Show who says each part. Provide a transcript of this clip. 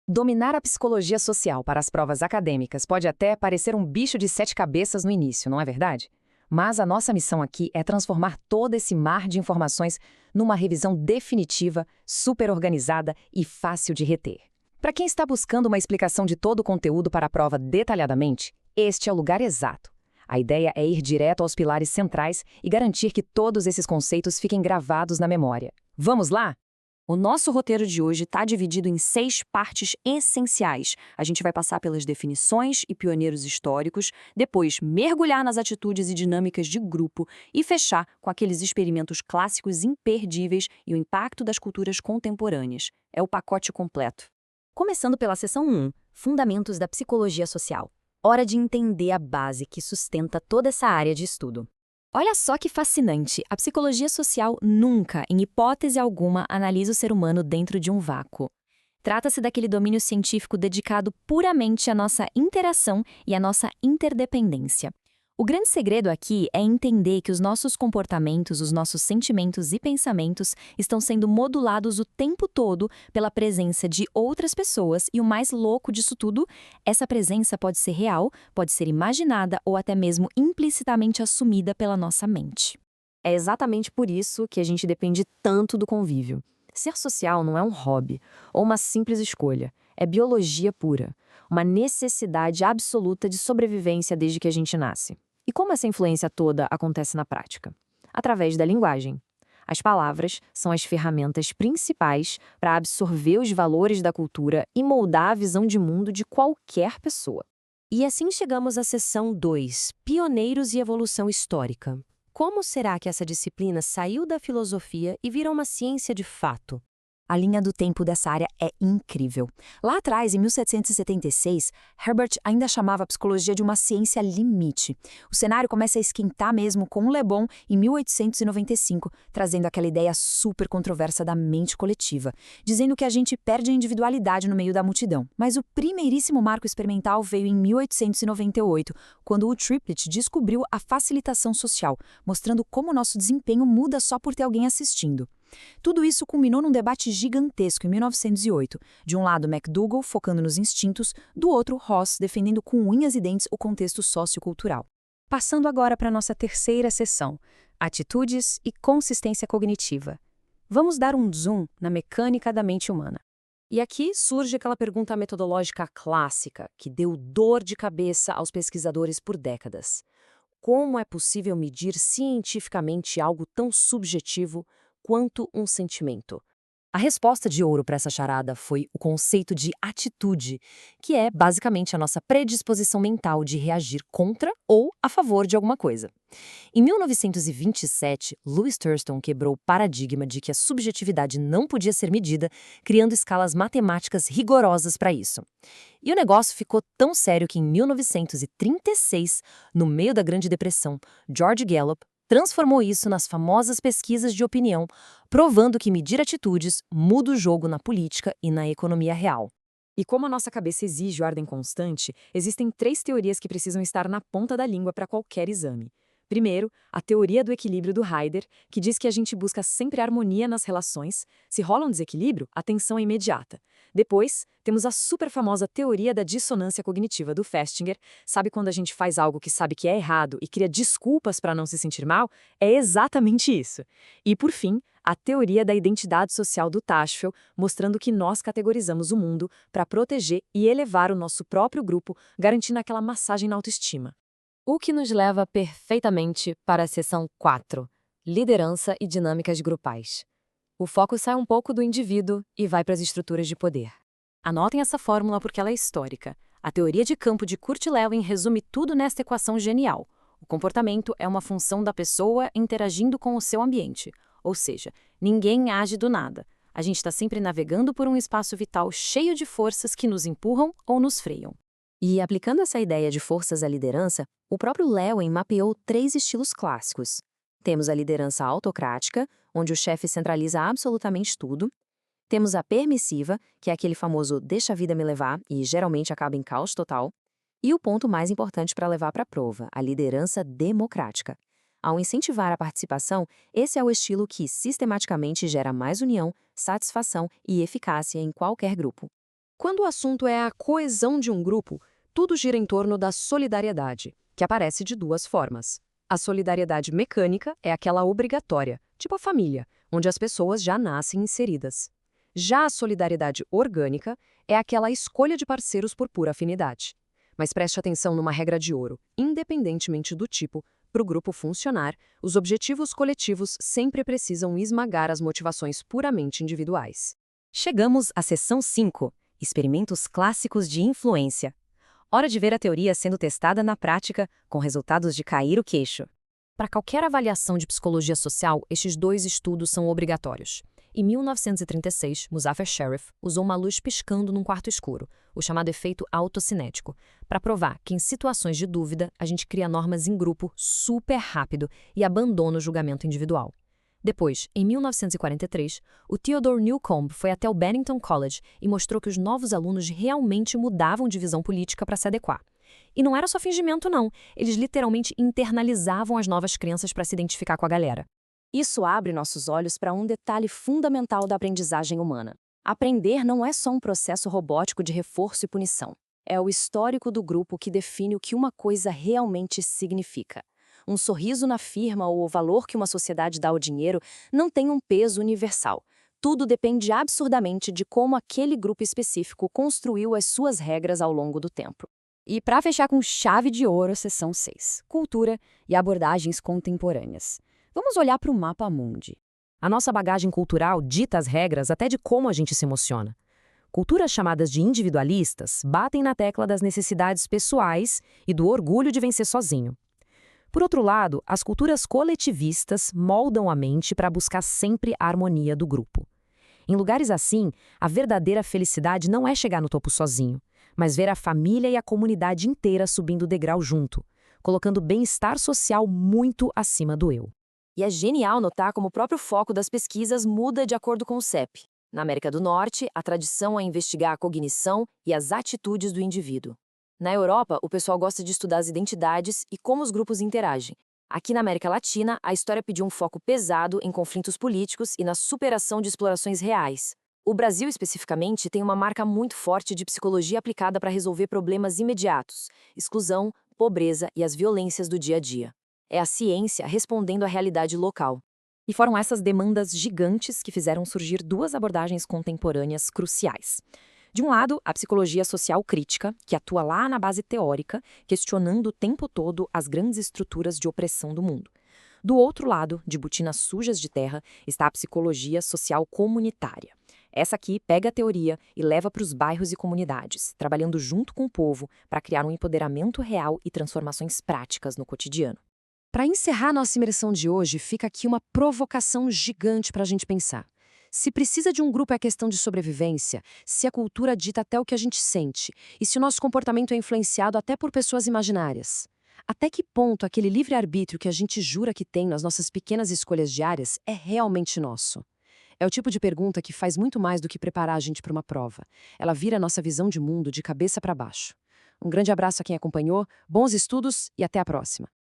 Speaker 1: Dominar a psicologia social para as provas acadêmicas pode até parecer um bicho de sete cabeças no início, não é verdade? Mas a nossa missão aqui é transformar todo esse mar de informações numa revisão definitiva, super organizada e fácil de reter. Para quem está buscando uma explicação de todo o conteúdo para a prova detalhadamente, este é o lugar exato. A ideia é ir direto aos pilares centrais e garantir que todos esses conceitos fiquem gravados na memória. Vamos lá?
Speaker 2: O nosso roteiro de hoje está dividido em 6 partes essenciais. A gente vai passar pelas definições e pioneiros históricos, depois mergulhar nas atitudes e dinâmicas de grupo e fechar com aqueles experimentos clássicos imperdíveis e o impacto das culturas contemporâneas. É o pacote completo.
Speaker 3: Começando pela seção 1, Fundamentos da Psicologia Social. Hora de entender a base que sustenta toda essa área de estudo. Olha só que fascinante, a psicologia social nunca, em hipótese alguma, analisa o ser humano dentro de um vácuo. Trata-se daquele domínio científico dedicado puramente à nossa interação e à nossa interdependência. O grande segredo aqui é entender que os nossos comportamentos, os nossos sentimentos e pensamentos estão sendo modulados o tempo todo pela presença de outras pessoas e o mais louco disso tudo, essa presença pode ser real, pode ser imaginada ou até mesmo implicitamente assumida pela nossa mente.
Speaker 2: É exatamente por isso que a gente depende tanto do convívio. Ser social não é um hobby ou uma simples escolha, é biologia pura, uma necessidade absoluta de sobrevivência desde que a gente nasce. E como essa influência toda acontece na prática? Através da linguagem. As palavras são as ferramentas principais para absorver os valores da cultura e moldar a visão de mundo de qualquer pessoa.
Speaker 4: E assim chegamos à seção 2, Pioneiros e Evolução Histórica. Como será que essa disciplina saiu da filosofia e virou uma ciência de fato?
Speaker 3: A linha do tempo dessa área é incrível. Lá atrás, em 1776, Herbert ainda chamava a psicologia de uma ciência limite. O cenário começa a esquentar mesmo com o Le Bon em 1895, trazendo aquela ideia super controversa da mente coletiva, dizendo que a gente perde a individualidade no meio da multidão. Mas o primeiríssimo marco experimental veio em 1898, quando o Triplett descobriu a facilitação social, mostrando como o nosso desempenho muda só por ter alguém assistindo. Tudo isso culminou num debate gigantesco em 1908. De um lado, McDougall focando nos instintos, do outro, Ross defendendo com unhas e dentes o contexto sociocultural. Passando agora para a nossa terceira seção, Atitudes e Consistência Cognitiva. Vamos dar um zoom na mecânica da mente humana.
Speaker 2: E aqui surge aquela pergunta metodológica clássica que deu dor de cabeça aos pesquisadores por décadas. Como é possível medir cientificamente algo tão subjetivo quanto um sentimento? A resposta de ouro para essa charada foi o conceito de atitude, que é basicamente a nossa predisposição mental de reagir contra ou a favor de alguma coisa. Em 1927, Louis Thurston quebrou o paradigma de que a subjetividade não podia ser medida, criando escalas matemáticas rigorosas para isso. E o negócio ficou tão sério que em 1936, no meio da Grande Depressão, George Gallup transformou isso nas famosas pesquisas de opinião, provando que medir atitudes muda o jogo na política e na economia real. E como a nossa cabeça exige ordem constante, existem 3 teorias que precisam estar na ponta da língua para qualquer exame. Primeiro, a teoria do equilíbrio do Heider, que diz que a gente busca sempre harmonia nas relações. Se rola um desequilíbrio, a tensão é imediata. Depois, temos a super famosa teoria da dissonância cognitiva do Festinger. Sabe quando a gente faz algo que sabe que é errado e cria desculpas para não se sentir mal? É exatamente isso. E, por fim, a teoria da identidade social do Tashfel, mostrando que nós categorizamos o mundo para proteger e elevar o nosso próprio grupo, garantindo aquela massagem na autoestima.
Speaker 4: O que nos leva perfeitamente para a seção 4, Liderança e Dinâmicas Grupais. O foco sai um pouco do indivíduo e vai para as estruturas de poder. Anotem essa fórmula porque ela é histórica. A teoria de campo de Kurt Lewin resume tudo nesta equação genial. O comportamento é uma função da pessoa interagindo com o seu ambiente. Ou seja, ninguém age do nada. A gente está sempre navegando por um espaço vital cheio de forças que nos empurram ou nos freiam.
Speaker 3: E aplicando essa ideia de forças à liderança, o próprio Lewin mapeou 3 estilos clássicos. Temos a liderança autocrática, onde o chefe centraliza absolutamente tudo. Temos a permissiva, que é aquele famoso deixa a vida me levar e geralmente acaba em caos total. E o ponto mais importante para levar para a prova, a liderança democrática. Ao incentivar a participação, esse é o estilo que sistematicamente gera mais união, satisfação e eficácia em qualquer grupo.
Speaker 2: Quando o assunto é a coesão de um grupo, tudo gira em torno da solidariedade, que aparece de duas formas. A solidariedade mecânica é aquela obrigatória, tipo a família, onde as pessoas já nascem inseridas. Já a solidariedade orgânica é aquela escolha de parceiros por pura afinidade. Mas preste atenção numa regra de ouro: independentemente do tipo, para o grupo funcionar, os objetivos coletivos sempre precisam esmagar as motivações puramente individuais.
Speaker 4: Chegamos à seção 5, experimentos clássicos de influência. Hora de ver a teoria sendo testada na prática, com resultados de cair o queixo. Para qualquer avaliação de psicologia social, estes dois estudos são obrigatórios. Em 1936, Muzafer Sherif usou uma luz piscando num quarto escuro, o chamado efeito autocinético, para provar que em situações de dúvida a gente cria normas em grupo super rápido e abandona o julgamento individual. Depois, em 1943, o Theodore Newcomb foi até o Bennington College e mostrou que os novos alunos realmente mudavam de visão política para se adequar. E não era só fingimento, não. Eles literalmente internalizavam as novas crenças para se identificar com a galera.
Speaker 2: Isso abre nossos olhos para um detalhe fundamental da aprendizagem humana. Aprender não é só um processo robótico de reforço e punição. É o histórico do grupo que define o que uma coisa realmente significa. Um sorriso na firma ou o valor que uma sociedade dá ao dinheiro não tem um peso universal. Tudo depende absurdamente de como aquele grupo específico construiu as suas regras ao longo do tempo.
Speaker 3: E para fechar com chave de ouro, seção 6, cultura e abordagens contemporâneas. Vamos olhar para o mapa mundi.
Speaker 4: A nossa bagagem cultural dita as regras até de como a gente se emociona. Culturas chamadas de individualistas batem na tecla das necessidades pessoais e do orgulho de vencer sozinho. Por outro lado, as culturas coletivistas moldam a mente para buscar sempre a harmonia do grupo. Em lugares assim, a verdadeira felicidade não é chegar no topo sozinho, mas ver a família e a comunidade inteira subindo o degrau junto, colocando o bem-estar social muito acima do eu.
Speaker 2: E é genial notar como o próprio foco das pesquisas muda de acordo com o CEP. Na América do Norte, a tradição é investigar a cognição e as atitudes do indivíduo. Na Europa, o pessoal gosta de estudar as identidades e como os grupos interagem. Aqui na América Latina, a história pediu um foco pesado em conflitos políticos e na superação de explorações reais. O Brasil, especificamente, tem uma marca muito forte de psicologia aplicada para resolver problemas imediatos: exclusão, pobreza e as violências do dia a dia. É a ciência respondendo à realidade local.
Speaker 4: E foram essas demandas gigantes que fizeram surgir duas abordagens contemporâneas cruciais. De um lado, a psicologia social crítica, que atua lá na base teórica, questionando o tempo todo as grandes estruturas de opressão do mundo. Do outro lado, de botinas sujas de terra, está a psicologia social comunitária. Essa aqui pega a teoria e leva para os bairros e comunidades, trabalhando junto com o povo para criar um empoderamento real e transformações práticas no cotidiano.
Speaker 2: Para encerrar nossa imersão de hoje, fica aqui uma provocação gigante para a gente pensar. Se precisa de um grupo é questão de sobrevivência, se a cultura dita até o que a gente sente, e se o nosso comportamento é influenciado até por pessoas imaginárias. Até que ponto aquele livre-arbítrio que a gente jura que tem nas nossas pequenas escolhas diárias é realmente nosso? É o tipo de pergunta que faz muito mais do que preparar a gente para uma prova. Ela vira a nossa visão de mundo de cabeça para baixo. Um grande abraço a quem acompanhou, bons estudos e até a próxima!